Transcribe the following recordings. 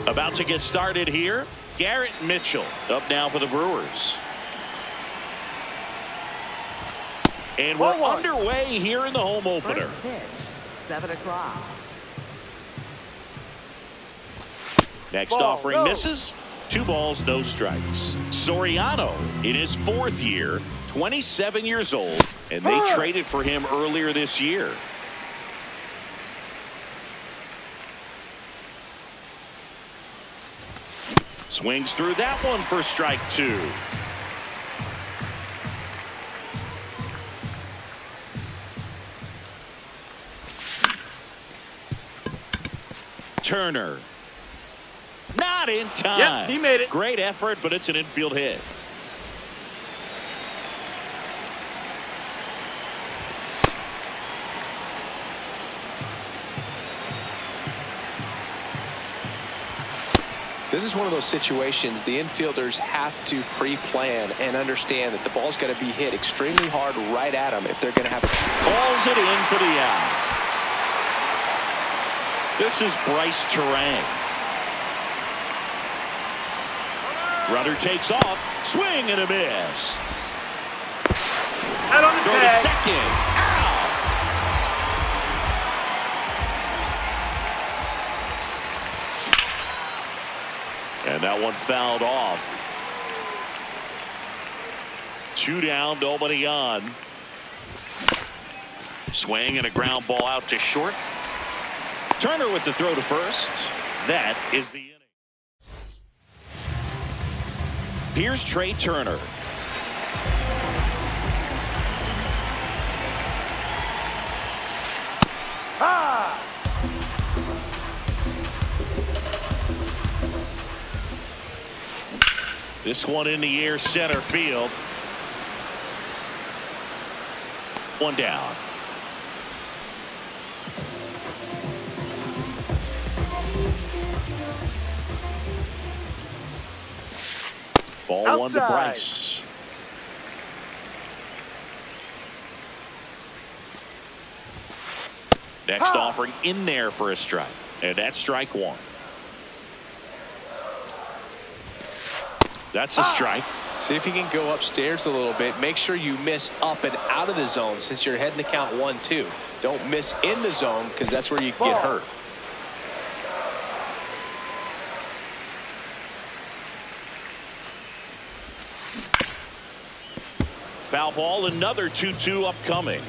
About to get started here. Garrett Mitchell up now for the Brewers. And we're underway here in the home opener. First pitch, 7 o'clock. Next offering misses. 2 balls, no strikes. Soriano in his 4th year, 27 years old, and they traded for him earlier this year. Swings through that one for strike 2. Turner. Not in time. Yep, he made it. Great effort, but it's an infield hit. This is one of those situations the infielders have to pre-plan and understand that the ball's got to be hit extremely hard right at them if they're going to have it. Calls it in for the out. This is Bryce Turang. Runner takes off. Swing and a miss. Out on the Throw to tag. second. And that one fouled off. 2 down, nobody on. Swing and a ground ball out to short. Turner with the throw to first. That is the inning. Here's Trey Turner. This one in the air, center field. 1 down. Ball outside. 1 to Bryce. Next offering in there for a strike. And that's strike 1. That's a strike. See if you can go upstairs a little bit. Make sure you miss up and out of the zone since you're heading to count 1-2. Don't miss in the zone because that's where you get hurt. Foul ball, another 2-2 upcoming.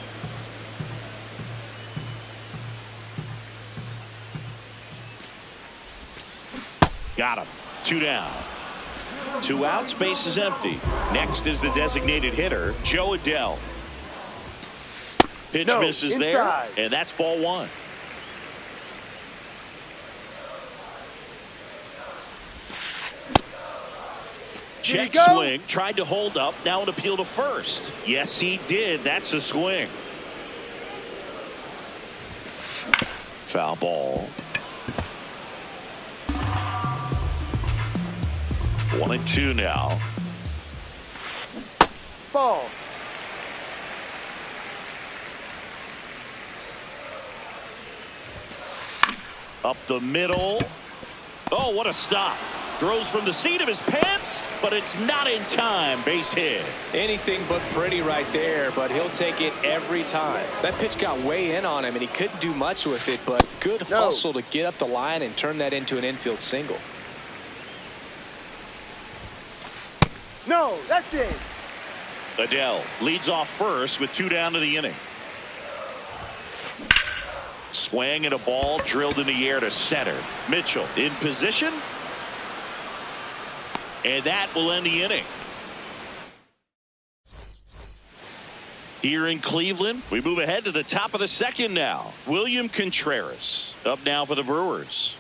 Got him. 2 down. 2 outs, base is empty. Next is the designated hitter, Joe Adell. Pitch misses inside. There, and that's ball 1. Check swing, tried to hold up, now an appeal to first. Yes, he did. That's a swing. Foul ball. 1-2 now. Ball. Up the middle. Oh, what a stop. Throws from the seat of his pants, but it's not in time. Base hit. Anything but pretty right there, but he'll take it every time. That pitch got way in on him, and he couldn't do much with it, but good hustle to get up the line and turn that into an infield single. No, that's it. Adell leads off first with 2 down to the inning. Swing and a ball drilled in the air to center. Mitchell in position. And that will end the inning. Here in Cleveland, we move ahead to the top of the 2nd now. William Contreras up now for the Brewers.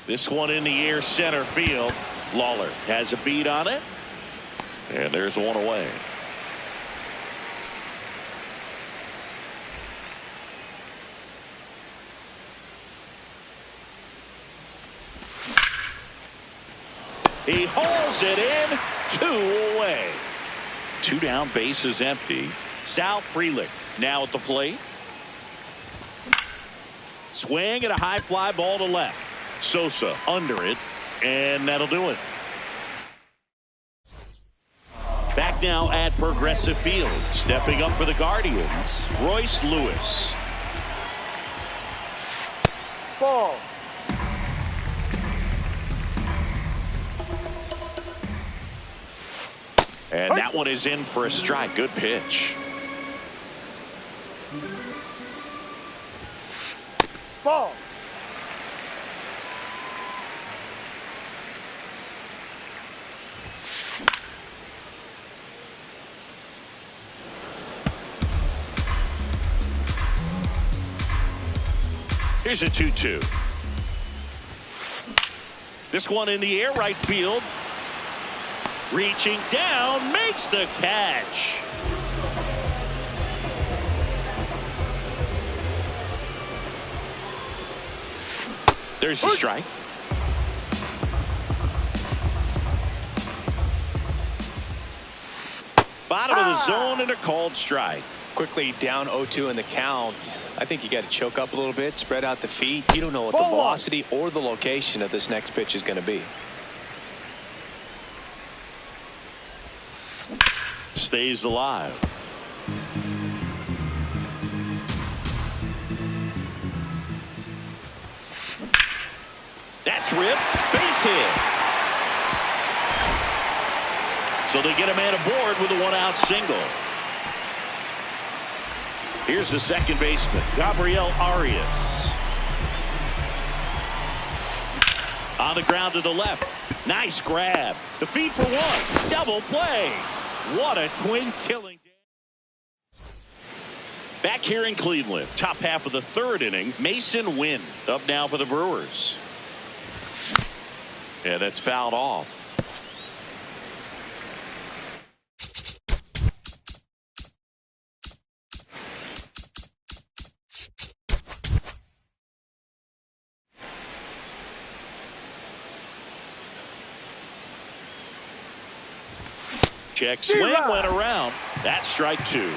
This one in the air, center field. Lawler has a beat on it. And there's one away. He hauls it in. 2 away. 2 down, bases empty. Sal Frelick now at the plate. Swing and a high fly ball to left. Sosa under it, and that'll do it. Back now at Progressive Field. Stepping up for the Guardians, Royce Lewis. Ball. And that one is in for a strike. Good pitch. Ball. Here's a 2-2. This one in the air, right field. Reaching down, makes the catch. There's a strike. Bottom of the zone and a called strike. Quickly down 0-2 in the count. I think you got to choke up a little bit, spread out the feet. You don't know what the velocity or the location of this next pitch is going to be. Stays alive. That's ripped. Base hit. So they get a man aboard with a 1-out single. Here's the second baseman, Gabriel Arias. On the ground to the left. Nice grab. The feed for one. Double play. What a twin killing. Back here in Cleveland, top half of the 3rd inning, Mason Wynn up now for the Brewers. Yeah, that's fouled off. Check swing went around. That's strike 2.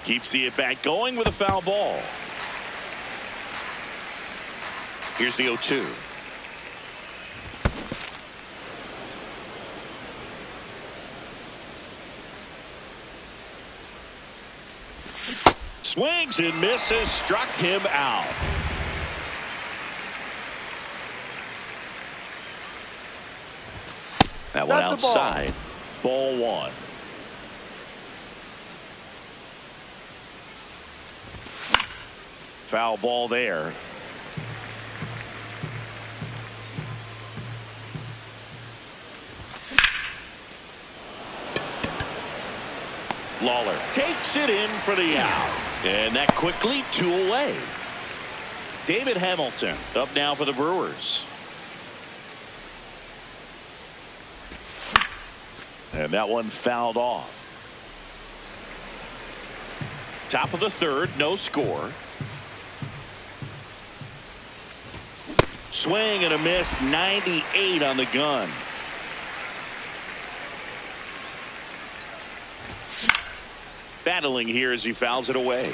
Keeps the at-bat going with a foul ball. Here's the 0-2. Swings and misses, struck him out. That one outside. Ball 1. Foul ball there. Lawler takes it in for the out. And that quickly 2 away. David Hamilton up now for the Brewers. And that one fouled off. Top of the 3rd, no score. Swing and a miss, 98 on the gun. Battling here as he fouls it away.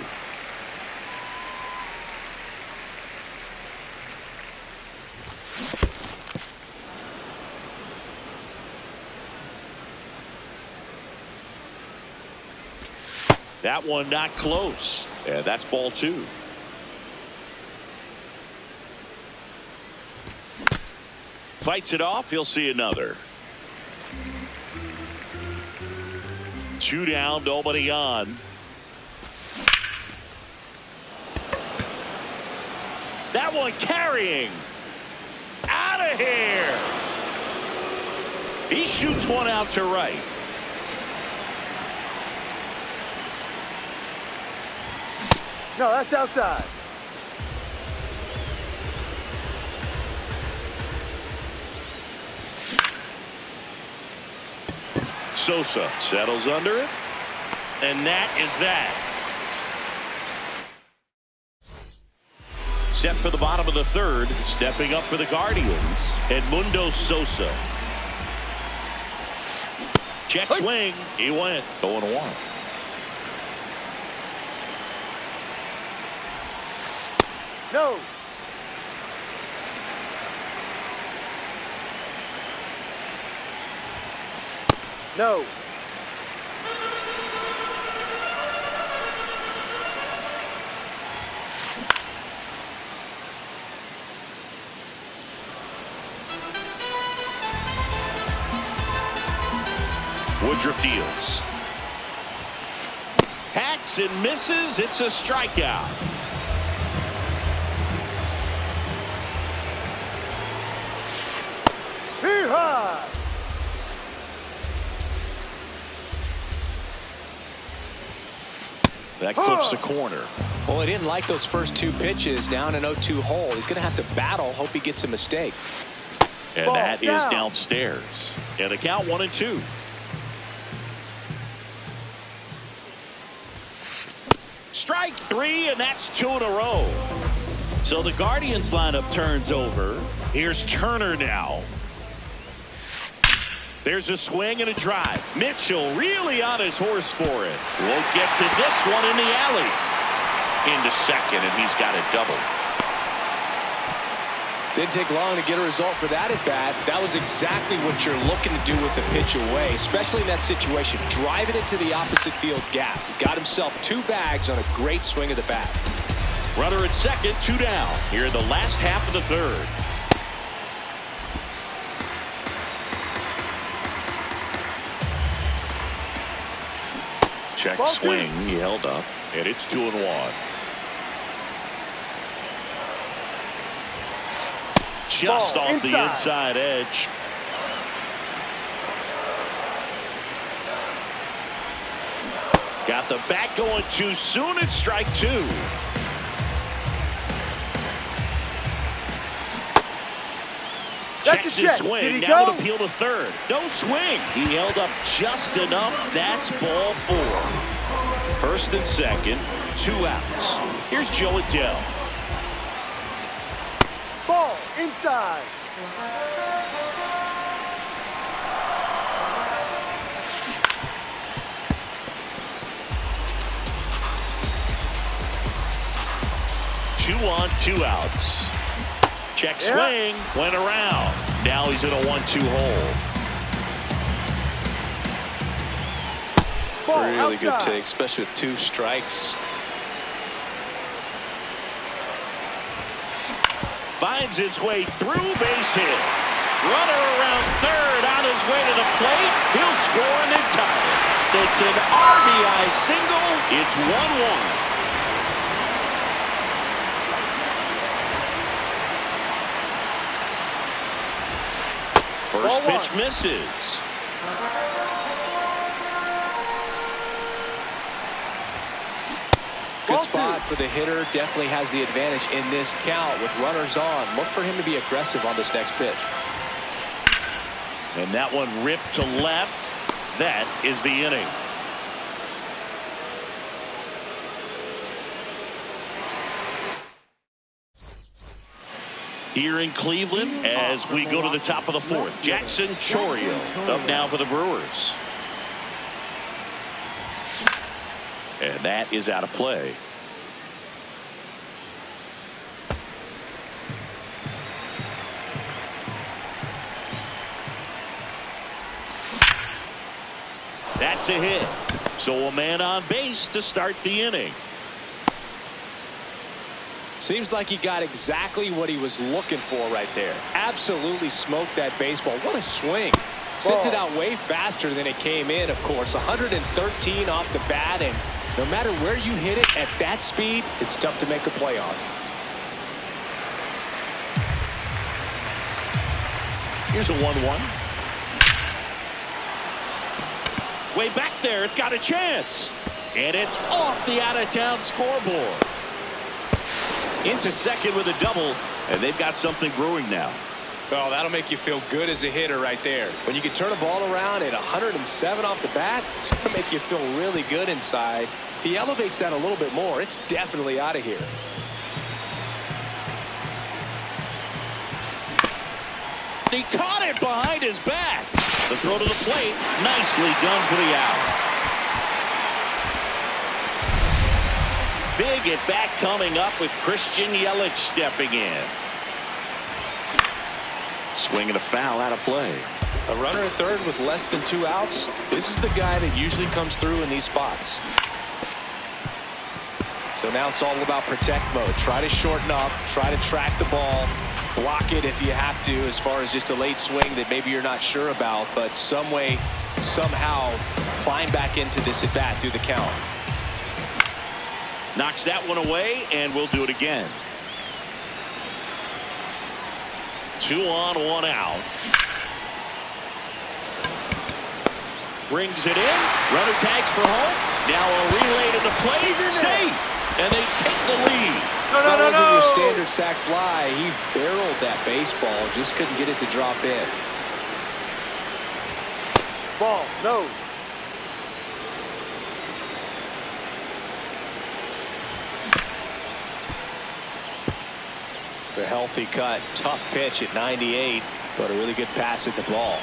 That one not close. And that's ball 2. Fights it off. He'll see another. 2 down, nobody on. That one carrying. Out of here. He shoots one out to right. No, that's outside. Sosa settles under it. And that is that. Set for the bottom of the third. Stepping up for the Guardians, Edmundo Sosa. Check swing. He went 0-1. No. No. Woodruff deals. Hacks and misses. It's a strikeout. Hee-haw! That clips the corner. Well, he didn't like those first two pitches down an 0-2 hole. He's going to have to battle. Hope he gets a mistake. And Ball that down. is downstairs. And the count 1-2. Strike three, and that's 2 in a row. So the Guardians lineup turns over. Here's Turner now. There's a swing and a drive. Mitchell really on his horse for it. Won't get to this one in the alley. Into second, and he's got a double. Didn't take long to get a result for that at bat. That was exactly what you're looking to do with the pitch away, especially in that situation. Drive it into the opposite field gap. He got himself 2 bags on a great swing of the bat. Runner at second, 2 down. Here in the last half of the third. Check swing. He held up, and it's 2-1. Just off the inside edge. Got the bat going too soon. It's strike 2. Checks his swing. Now an appeal to third. No swing. He held up just enough. That's ball 4. First and second. 2 outs. Here's Joe Adell. Ball inside. Two on, 2 outs. Check swing. Went around. Now he's in a 1-2 hole. Ball really outside. good take, especially with 2 strikes. Finds its way through, base hit. Runner around third on his way to the plate. He'll score and then tie it. It's an RBI single. It's 1-1. First pitch misses. Good spot for the hitter. Definitely has the advantage in this count with runners on. Look for him to be aggressive on this next pitch. And that one ripped to left. That is the inning. Here in Cleveland as we go to the top of the 4th. Jackson Chourio up now for the Brewers. And that is out of play. That's a hit. So a man on base to start the inning. Seems like he got exactly what he was looking for right there. Absolutely smoked that baseball. What a swing. Sent it out way faster than it came in, of course. 113 off the bat, and no matter where you hit it at that speed, it's tough to make a play on. Here's a 1-1. Way back there. It's got a chance. And it's off the out-of-town scoreboard. Into second with a double, and they've got something brewing now. Oh, that'll make you feel good as a hitter right there. When you can turn a ball around at 107 off the bat, it's going to make you feel really good inside. If he elevates that a little bit more, it's definitely out of here. He caught it behind his back. The throw to the plate. Nicely done for the out. Big at bat coming up with Christian Yelich stepping in. Swing and a foul out of play. A runner at third with less than 2 outs. This is the guy that usually comes through in these spots. So now it's all about protect mode. Try to shorten up. Try to track the ball. Block it if you have to, as far as just a late swing that maybe you're not sure about. But some way, somehow, climb back into this at bat through the count. Knocks that one away, and we'll do it again. 2 on, 1 out. Brings it in. Runner tags for home. Now a relay to the plate. Safe. And they take the lead. That wasn't your standard sac fly. He barreled that baseball. Just couldn't get it to drop in. Ball, no. The healthy cut. Tough pitch at 98, but a really good pass at the ball.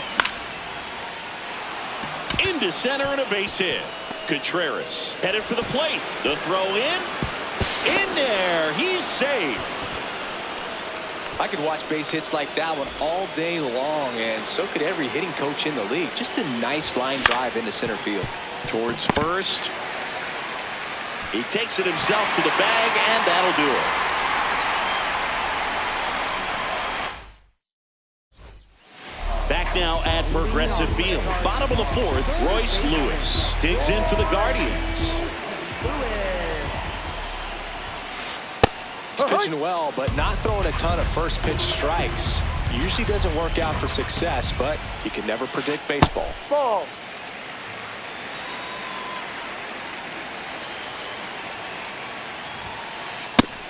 Into center and a base hit. Contreras headed for the plate. The throw in. In there. He's safe. I could watch base hits like that one all day long, and so could every hitting coach in the league. Just a nice line drive into center field. Towards first. He takes it himself to the bag, and that'll do it. Back now at Progressive Field. Bottom of the 4th, Royce Lewis digs in for the Guardians. He's pitching well, but not throwing a ton of first pitch strikes. Usually doesn't work out for success, but you can never predict baseball. Ball.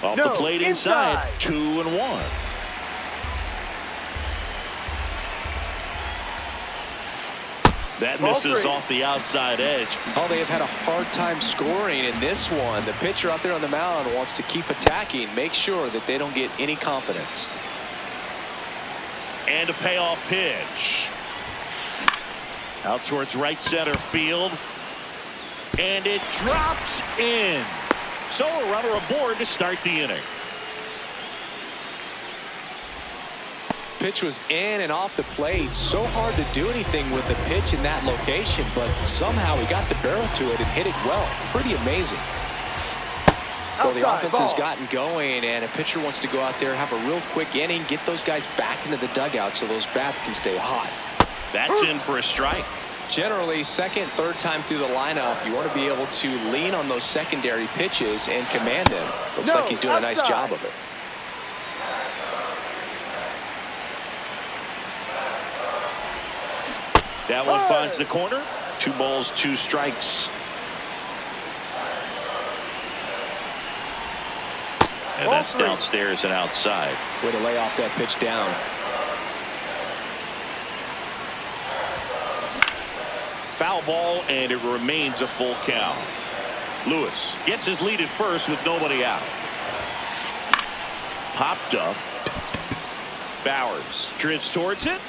Off the plate inside. 2-1. That misses off the outside edge. Oh, they have had a hard time scoring in this one. The pitcher out there on the mound wants to keep attacking, make sure that they don't get any confidence. And a payoff pitch. Out towards right center field. And it drops in. So a runner aboard to start the inning. Pitch was in and off the plate. So hard to do anything with a pitch in that location, but somehow he got the barrel to it and hit it well. Pretty amazing. Well, the offense has gotten going, and a pitcher wants to go out there, have a real quick inning, get those guys back into the dugout so those bats can stay hot. That's in for a strike. Generally, second, third time through the lineup, you want to be able to lean on those secondary pitches and command them. Looks like he's doing a nice job of it. That one finds the corner. 2 balls, 2 strikes. And that's downstairs and outside. Way to lay off that pitch down. Foul ball, and it remains a full count. Lewis gets his lead at first with nobody out. Popped up. Bowers drifts towards it.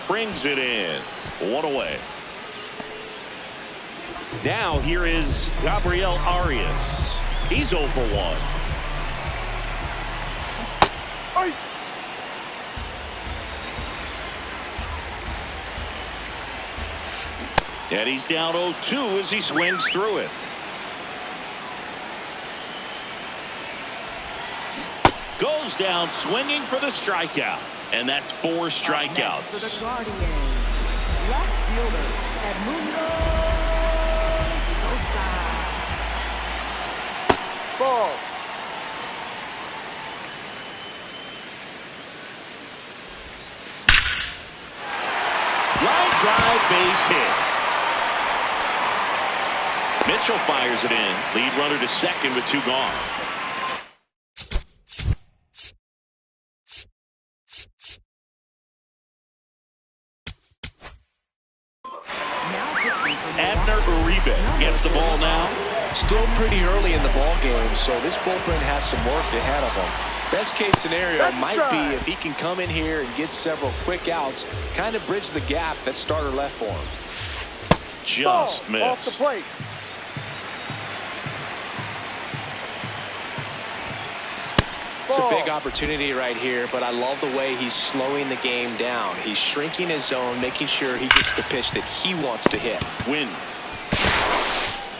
Brings it in. 1 away. Now here is Gabriel Arias. He's 0 for 1. And he's down 0-2 as he swings through it. Goes down swinging for the strikeout. And that's 4 strikeouts. For the Guardians, left fielder Edmundo Sosa. Ball. Line drive, base hit. Mitchell fires it in. Lead runner to second with 2 gone. the ball now. Still pretty early in the ball game, so this bullpen has some work ahead of them. Best case scenario might be if he can come in here and get several quick outs, kind of bridge the gap that starter left for him. Just missed. Off the plate. It's a big opportunity right here, but I love the way he's slowing the game down. He's shrinking his zone, making sure he gets the pitch that he wants to hit. Win.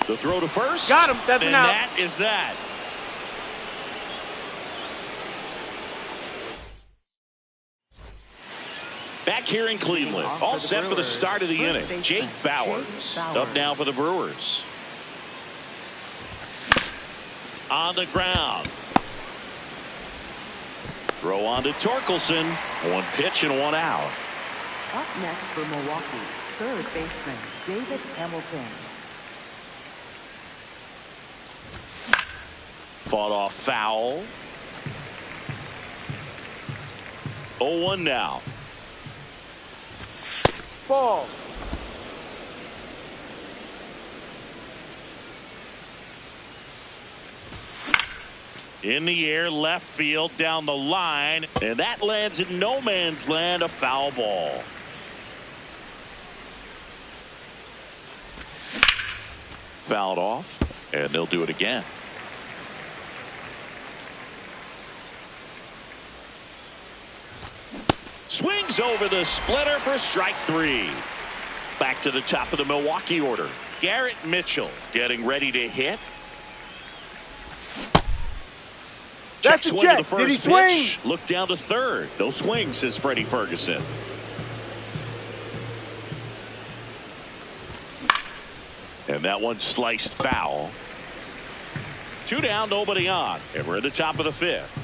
The throw to first. Got him. That's an and out. that is that. Back here in Cleveland, all set for the start of the inning. Jake Bauers up now for the Brewers. On the ground. Throw on to Torkelson. One pitch and one out. Up next for Milwaukee, third baseman David Hamilton. Fought off foul. 0-1 now. Ball. In the air, left field, down the line, and that lands in no man's land, a foul ball. Fouled off, and they'll do it again. Swings over the splitter for strike three. Back to the top of the Milwaukee order. Garrett Mitchell getting ready to hit. That's Check a swing check. to the Did he first swing? pitch. Look down to third. No swing, says Freddie Ferguson. And that one sliced foul. 2 down, nobody on. And we're at the top of the fifth.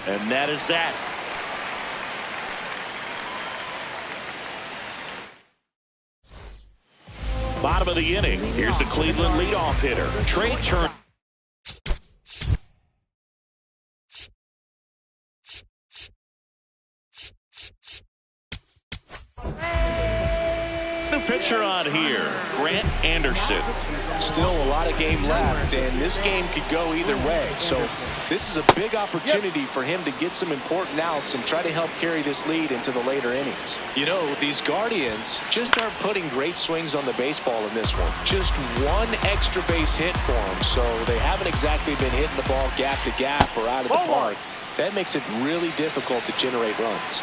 And that is that. Bottom of the inning. Here's the Cleveland leadoff hitter, Trey Turner. The pitcher on here, Grant Anderson. Still a lot of game left, and this game could go either way. So this is a big opportunity for him to get some important outs and try to help carry this lead into the later innings. You know, these Guardians just aren't putting great swings on the baseball in this one. Just one extra base hit for them, so they haven't exactly been hitting the ball gap to gap or out of the park. That makes it really difficult to generate runs.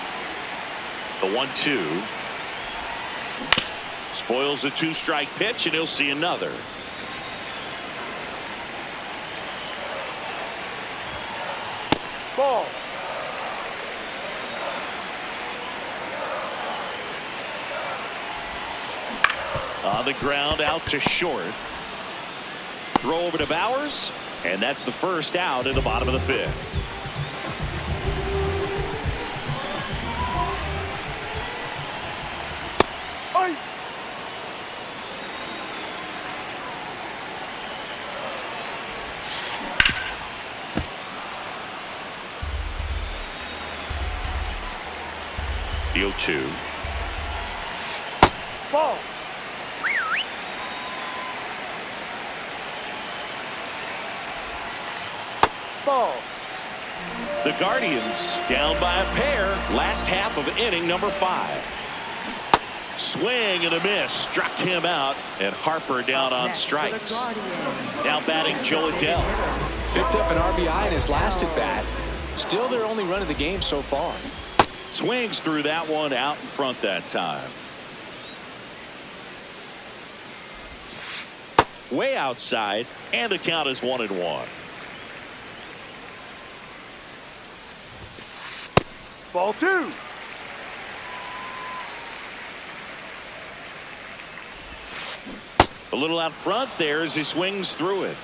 The 1-2. Spoils the 2-strike pitch, and he'll see another. Ball. On the ground, out to short. Throw over to Bauers, and that's the first out in the bottom of the fifth. Oi. The 0-2. Ball. Ball. The Guardians down by a pair. Last half of inning number 5. Swing and a miss. Struck him out, and Harper down on strikes. Now batting Joe Adell. Picked up an RBI in his last at bat. Still their only run of the game so far. Swings through that one out in front that time. Way outside, and the count is 1-1. Ball 2. A little out front there as he swings through it.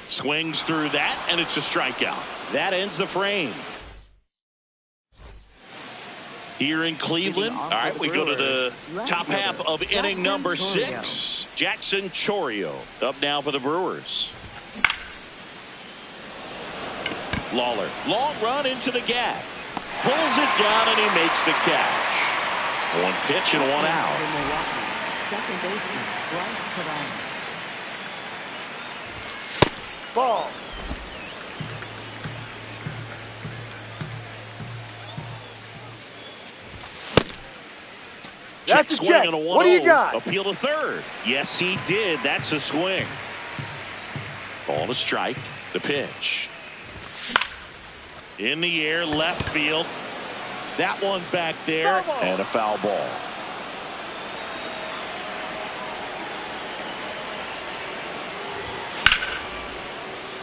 Swings through that, and it's a strikeout. That ends the frame. Here in Cleveland, all right, we go to the top half of inning number 6. Jackson Chourio up now for the Brewers. Lawler, long run into the gap. Pulls it down and he makes the catch. One pitch and one out. For Milwaukee, second baseman Bryce Terang. Ball. Check That's a swing check. and a 1-0. What do you got? Appeal to third. Yes, he did. That's a swing. Ball to strike. The pitch. In the air, left field. That one back there. Foul ball. And a foul ball.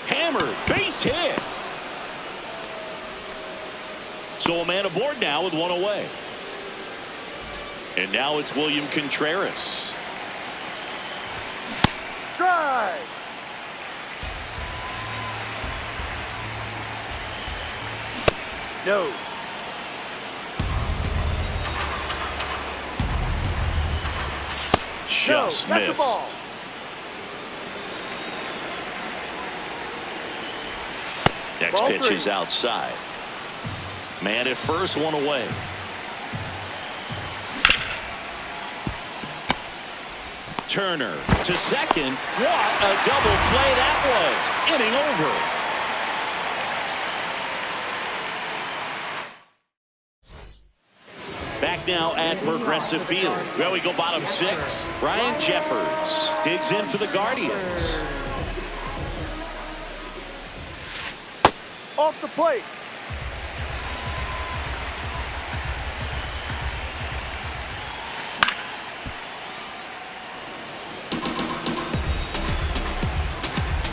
Hammered. Base hit. So a man aboard now with one away. And now it's William Contreras. Strike. No. Just that's the ball. missed. Next Ball pitch three. is outside. Man at first, one away. Turner to second. What a double play that was. Inning over. Back now at Progressive Field. Well, we go bottom six. Ryan Jeffers digs in for the Guardians. Off the plate.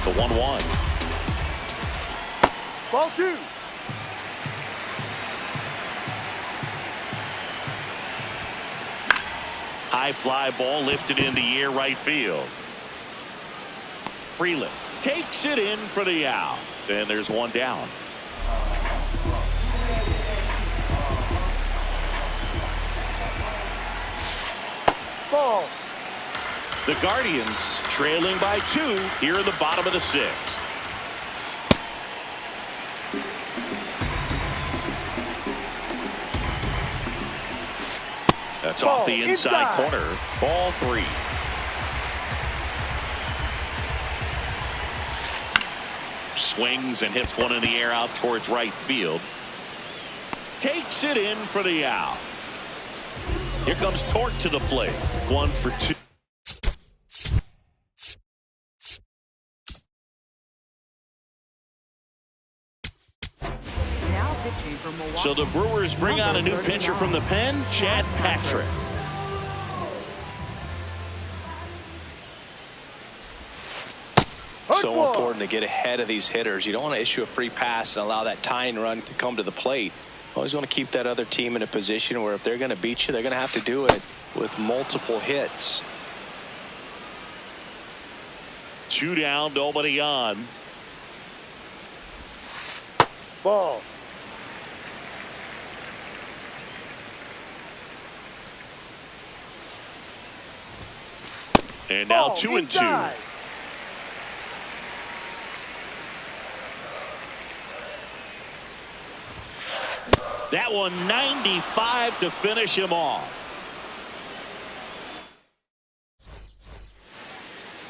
The 1-1. Ball two. High fly ball lifted in the air right field. Freeland takes it in for the out. And there's one down. Ball. The Guardians trailing by 2 here in the bottom of the 6th. That's off the inside corner. Ball 3. Swings and hits one in the air out towards right field. Takes it in for the out. Here comes Torque to the plate. 1 for 2. Now pitching for Milwaukee. So the Brewers bring on a new pitcher from the pen, Chad Patrick. So important to get ahead of these hitters. You don't want to issue a free pass and allow that tying run to come to the plate. Always want to keep that other team in a position where if they're going to beat you, they're going to have to do it with multiple hits. 2 down, nobody on. Ball. And now Ball 2 and 2. inside. That one 95 to finish him off.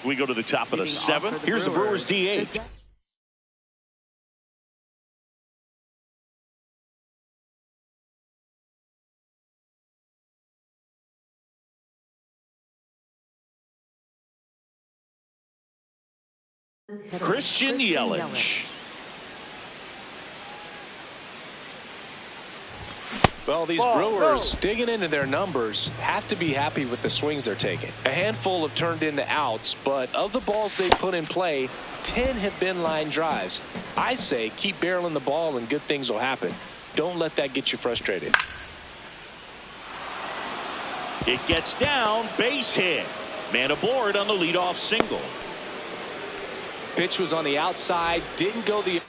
We go to the top of the Leading off 7th. for Here's the Brewers DH. Christian Yelich. Well, these Ball, Brewers go. digging into their numbers have to be happy with the swings they're taking. A handful have turned into outs, but of the balls they put in play, 10 have been line drives. I say keep barreling the ball and good things will happen. Don't let that get you frustrated. It gets down, base hit. Man aboard on the leadoff single. Pitch was on the outside, didn't go the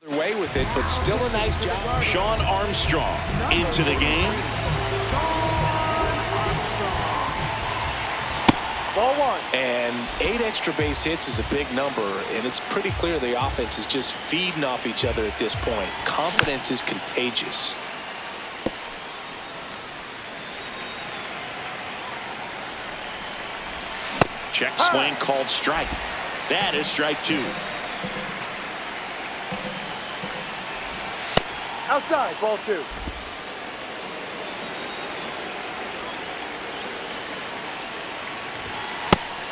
Their way with it, but still a nice job. Sean Armstrong into the game. Ball one. And 8 extra base hits is a big number, and it's pretty clear the offense is just feeding off each other at this point. Confidence is contagious. Check swing called strike. That is strike 2. Outside, ball 2.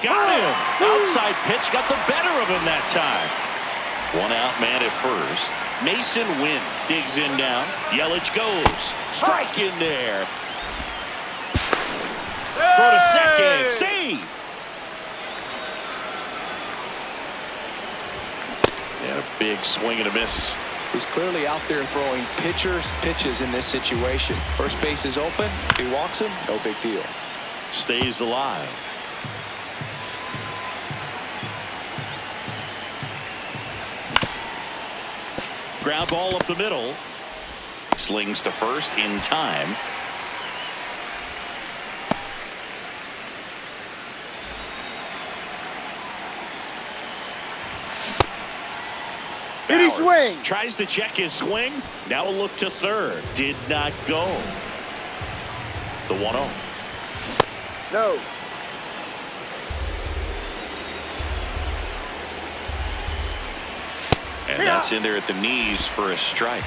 Got him. Outside pitch got the better of him that time. 1 out, man at first. Mason Wynn digs in now. Yelich goes. Strike in there. Throw to second. Save. And a big swing and a miss. He's clearly out there throwing pitches in this situation. First base is open. If he walks him, no big deal. Stays alive. Ground ball up the middle. Slings to first in time. Did he swing? Tries to check his swing. Now a look to third. Did not go. The 1-0. No. And that's in there at the knees for a strike.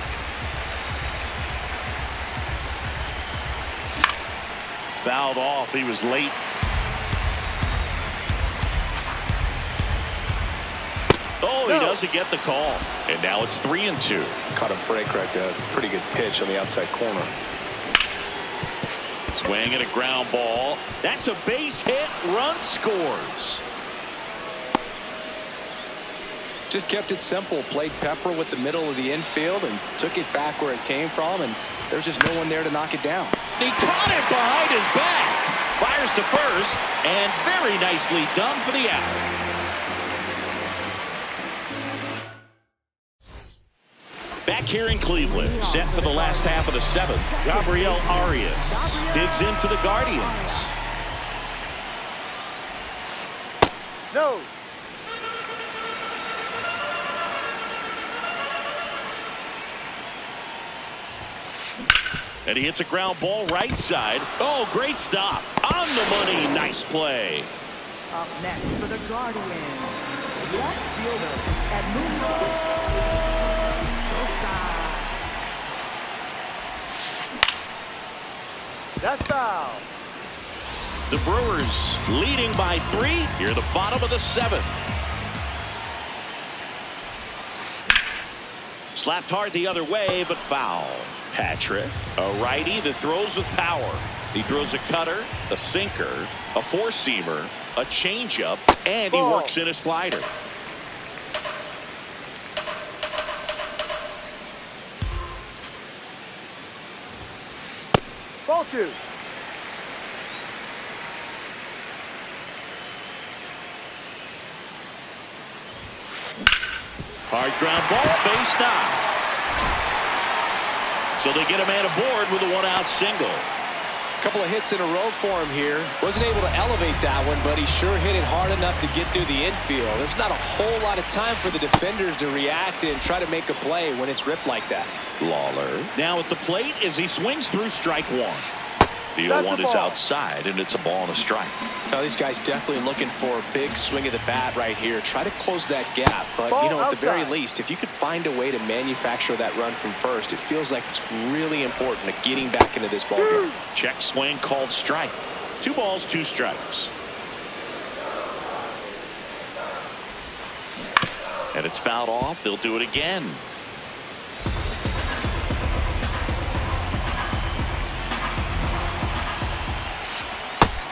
Fouled off. He was late. Oh, he doesn't get the call. And now it's 3-2. Caught a break right there. Pretty good pitch on the outside corner. Swing and a ground ball. That's a base hit. Run scores. Just kept it simple. Played Pepper with the middle of the infield and took it back where it came from, and there's just no one there to knock it down. He caught it behind his back. Fires to first, and very nicely done for the out. Back here in Cleveland, set for the last half of the 7th. Gabriel Arias digs in for the Guardians. No. And he hits a ground ball right side. Oh, great stop. On the money. Nice play. Up next for the Guardians, left fielder Edmundo. That's foul. The Brewers leading by 3 here at the bottom of the 7th. Slapped hard the other way, but foul. Patrick, a righty that throws with power. He throws a cutter, a sinker, a four-seamer, a changeup, and he works in a slider. Ball 2. Hard ground ball, base knock. So they get a man aboard with a 1-out single. Couple of hits in a row for him here. Wasn't able to elevate that one, but he sure hit it hard enough to get through the infield. There's not a whole lot of time for the defenders to react and try to make a play when it's ripped like that. Lawler now at the plate as he swings through strike 1. The 0-1 is outside, and it's a ball and a strike. Now, these guys definitely looking for a big swing of the bat right here. Try to close that gap. But, ball you know, at the very outside. least, if you could find a way to manufacture that run from first, it feels like it's really important to getting back into this ball game. Check swing called strike. 2 balls, 2 strikes. And it's fouled off. They'll do it again.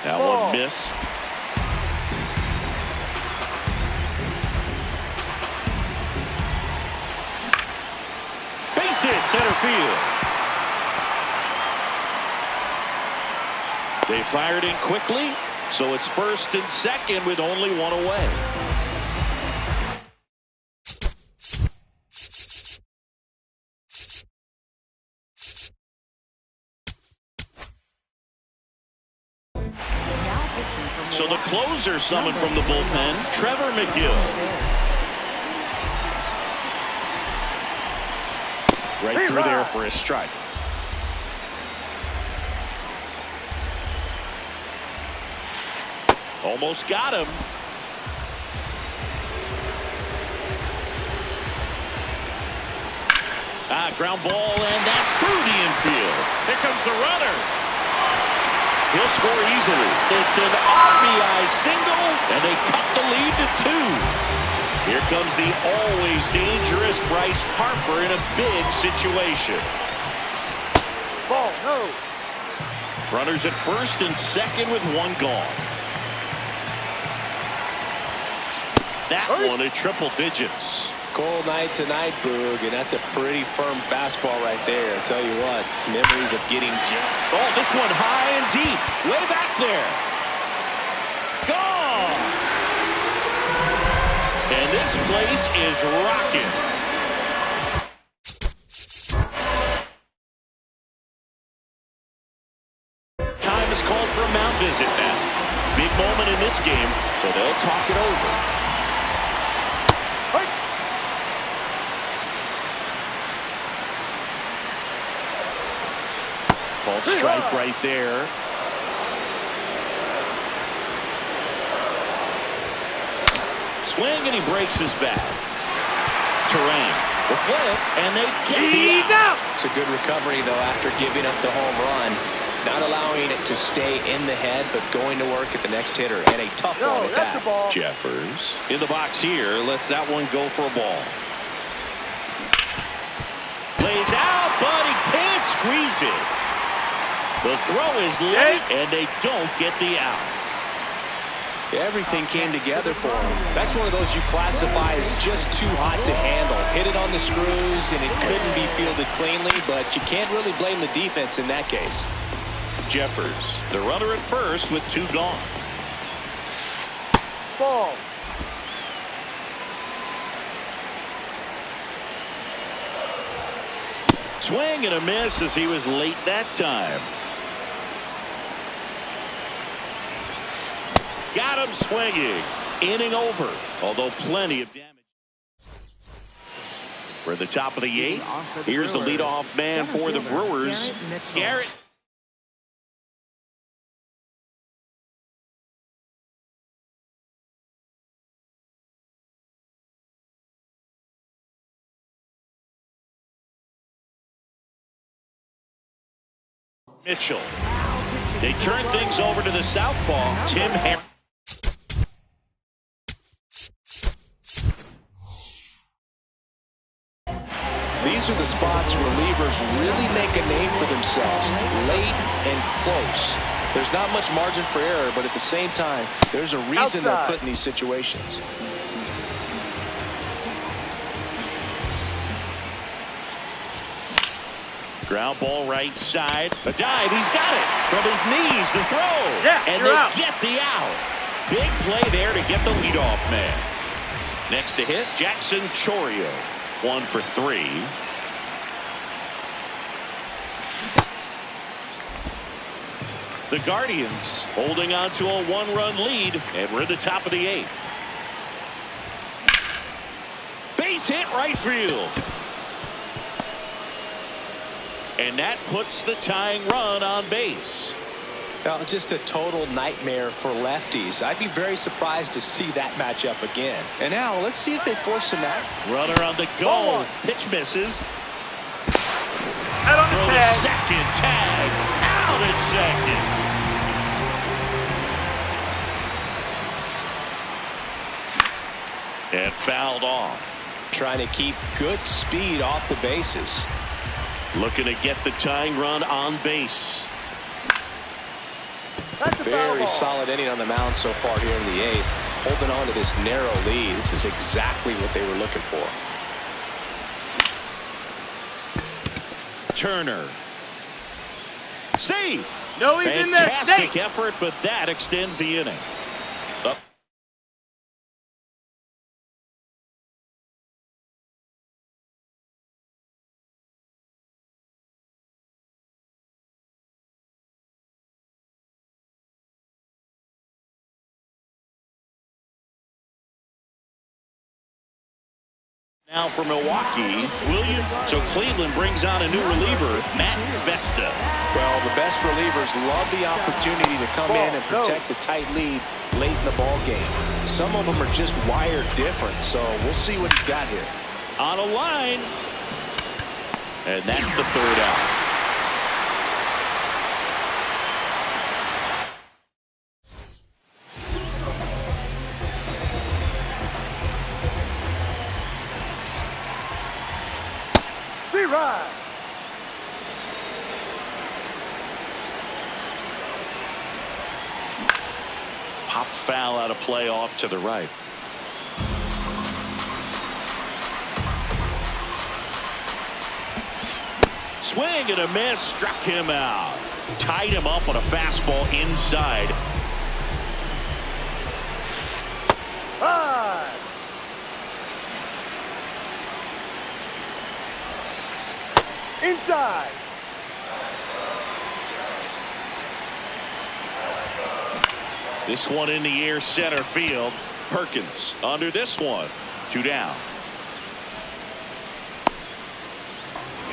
That one missed. Base hit, center field. They fired in quickly, so it's first and second with only 1 away. So the closer summoned from the bullpen, Trevor McGill. Right through there for a strike. Almost got him. Ground ball, and that's through the infield. Here comes the runner. He'll score easily. It's an RBI single, and they cut the lead to 2. Here comes the always dangerous Bryce Harper in a big situation. Ball, no. Runners at first and second with 1 gone. That one at triple digits. Cold night tonight, Boog, and that's a pretty firm fastball right there. I tell you what, memories of getting jammed. Oh, this one high and deep, way back there. Gone. And this place is rocking. Time is called for a mound visit now. Big moment in this game, so they'll talk it over. Called strike right there. Swing, and he breaks his bat. Terrain. The flip, and they get the out. It's a good recovery, though, after giving up the home run. Not allowing it to stay in the head, but going to work at the next hitter. And a tough one at that. Jeffers in the box here. Lets that one go for a ball. Lays out, but he can't squeeze it. The throw is late, and they don't get the out. Everything came together for him. That's one of those you classify as just too hot to handle. Hit it on the screws, and it couldn't be fielded cleanly, but you can't really blame the defense in that case. Jeffers, the runner at first with 2 gone. Ball. Swing and a miss as he was late that time. Got him swinging. Inning over, although plenty of damage. We're at the top of the 8th. Here's the leadoff man for the Brewers, Garrett. Mitchell. They turn things over to the southpaw, Tim Harris. These are the spots relievers really make a name for themselves, late and close. There's not much margin for error, but at the same time, there's a reason they're put in these situations. Ground ball right side. A dive. He's got it. From his knees, the throw. Yeah, and you're they out. get the out. Big play there to get the leadoff man. Next to hit, Jackson Chourio. 1 for 3. The Guardians holding on to a 1-run lead, and we're at the top of the 8th. Base hit right field. And that puts the tying run on base. Well, just a total nightmare for lefties. I'd be very surprised to see that matchup again. And now let's see if they force him out. Runner on the go. Pitch misses. Out on the Throw to tag. second. Tag. Out at second. And fouled off. Trying to keep good speed off the bases. Looking to get the tying run on base. Very solid inning on the mound so far here in the 8th. Holding on to this narrow lead. This is exactly what they were looking for. Turner. Save. No, he's in there. Fantastic effort, but that extends the inning. Up. Now for Milwaukee, Williams. So Cleveland brings on a new reliever, Matt Vesta. Well, the best relievers love the opportunity to come in and protect a tight lead late in the ball game. Some of them are just wired different, so we'll see what he's got here. On a line. And that's the third out. Right. Pop foul out of play off to the right. Swing and a miss, struck him out. Tied him up on a fastball inside. Inside. This one in the air, center field. Perkins under this one. 2 down.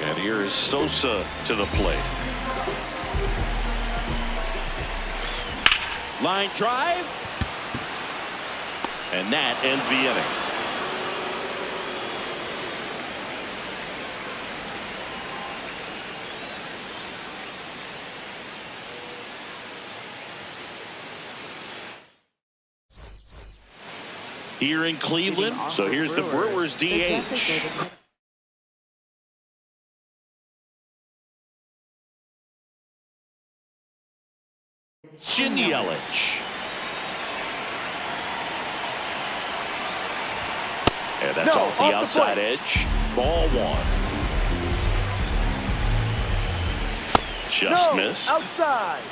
And here is Sosa to the plate. Line drive. And that ends the inning. Here in Cleveland, so here's the Brewers DH. Shin Yelich. And that's off the outside edge. Ball 1. Just missed. Outside.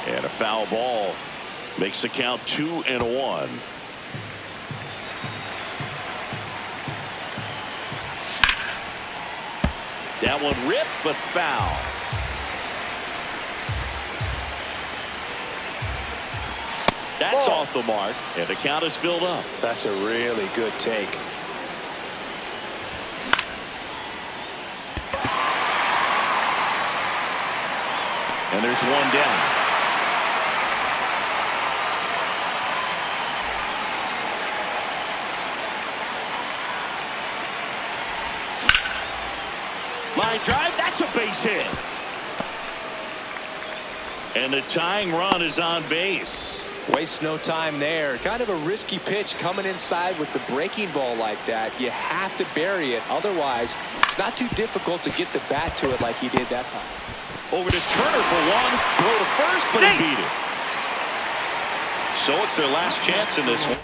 And a foul ball makes the count 2-1. That one ripped, but foul. That's off the mark, and the count is filled up. That's a really good take. And there's one down. Line drive, that's a base hit. And the tying run is on base. Waste no time there. Kind of a risky pitch coming inside with the breaking ball like that. You have to bury it. Otherwise, it's not too difficult to get the bat to it like he did that time. Over to Turner for one. Throw to first, but he beat it. So it's their last chance in this one.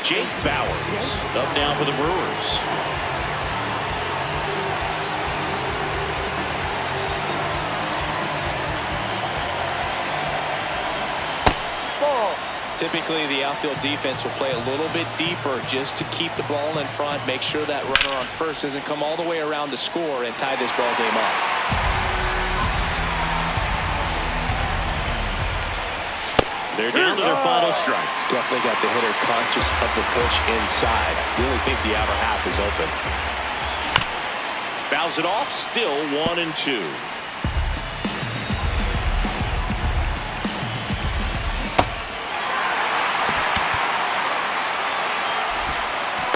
Jake Bauers up now for the Brewers. Ball. Typically, the outfield defense will play a little bit deeper just to keep the ball in front, make sure that runner on first doesn't come all the way around to score and tie this ball game up. They're down to their final strike. Definitely got the hitter conscious of the pitch inside. Really think the outer half is open. Fouls it off, still 1-2.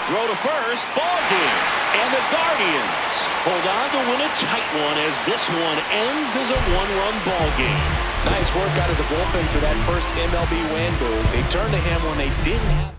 Throw to first, ball game. And the Guardians hold on to win a tight one as this one ends as a 1-run ball game. Nice work out of the bullpen for that first MLB win, Boo. They turned to him when they didn't have